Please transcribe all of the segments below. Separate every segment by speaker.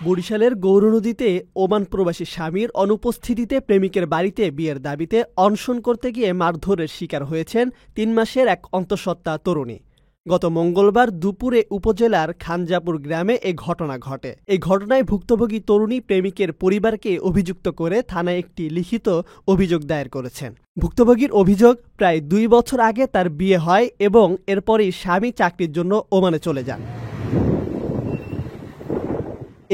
Speaker 1: বরিশালের গৌরনদীতে ওমান প্রবাসী স্বামীর অনুপস্থিতিতে প্রেমিকের বাড়িতে বিয়ের দাবিতে অনশন করতে গিয়ে মারধরের শিকার হয়েছেন ৩ মাসের এক অন্তঃসত্ত্বা তরুণী। গত মঙ্গলবার দুপুরে উপজেলার খানজাপুর গ্রামে এ ঘটনা ঘটে। এই ঘটনায় ভুক্তভোগী তরুণী প্রেমিকের পরিবারকে অভিযুক্ত করে থানায় একটি লিখিত অভিযোগ দায়ের করেছেন। ভুক্তভোগীর অভিযোগ, প্রায় ২ বছর আগে তার বিয়ে হয় এবং এরপরই স্বামী চাকরির জন্য ওমানে চলে যান।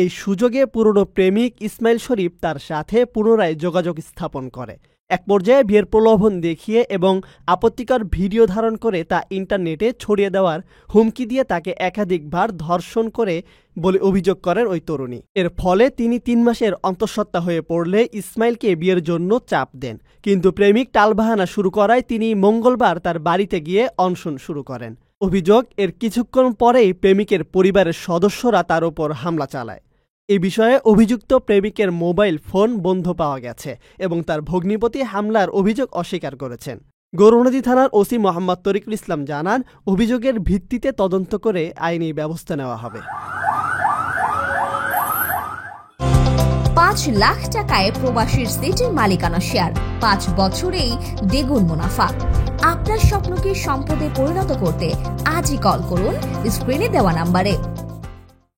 Speaker 1: এই সুযোগে পুরনো প্রেমিক ইসমাইল শরীফ তার সাথে পুনরায় যোগাযোগ স্থাপন করে। এক পর্যায়ে বিয়ের প্রলোভন দেখিয়ে এবং আপত্তিকর ভিডিও ধারণ করে তা ইন্টারনেটে ছড়িয়ে দেওয়ার হুমকি দিয়ে তাকে একাধিকবার ধর্ষণ করে বলে অভিযোগ করেন ওই তরুণী। এর ফলে তিনি ৩ মাসের অন্তঃসত্ত্বা হয়ে পড়লে ইসমাইলকে বিয়ের জন্য চাপ দেন, কিন্তু প্রেমিক টালবাহানা শুরু করায় তিনি মঙ্গলবার তার বাড়িতে গিয়ে অনশন শুরু করেন। অভিযোগ, এর কিছুক্ষণ পরেই প্রেমিকের পরিবারের সদস্যরা তার ওপর হামলা চালায়। এই বিষয়ে অভিযুক্ত প্রেমিকের মোবাইল ফোন বন্ধ পাওয়া গেছে এবং তার ভগ্নিপতি হামলার অভিযোগ অস্বীকার করেছেন। গৌরনদী থানার ওসি মোহাম্মদ তরিকুল ইসলাম জানান, অভিযোগের ভিত্তিতে তদন্ত করে আইনি ব্যবস্থা নেওয়া হবে।
Speaker 2: ৫ লাখ টাকায় প্রবাসীর সিটির মালিকানা শেয়ার, ৫ বছরেই দ্বিগুণ মুনাফা। আপনার স্বপ্নকে সম্পদে পরিণত করতে আজই কল করুন স্ক্রিনে দেওয়া নাম্বারে।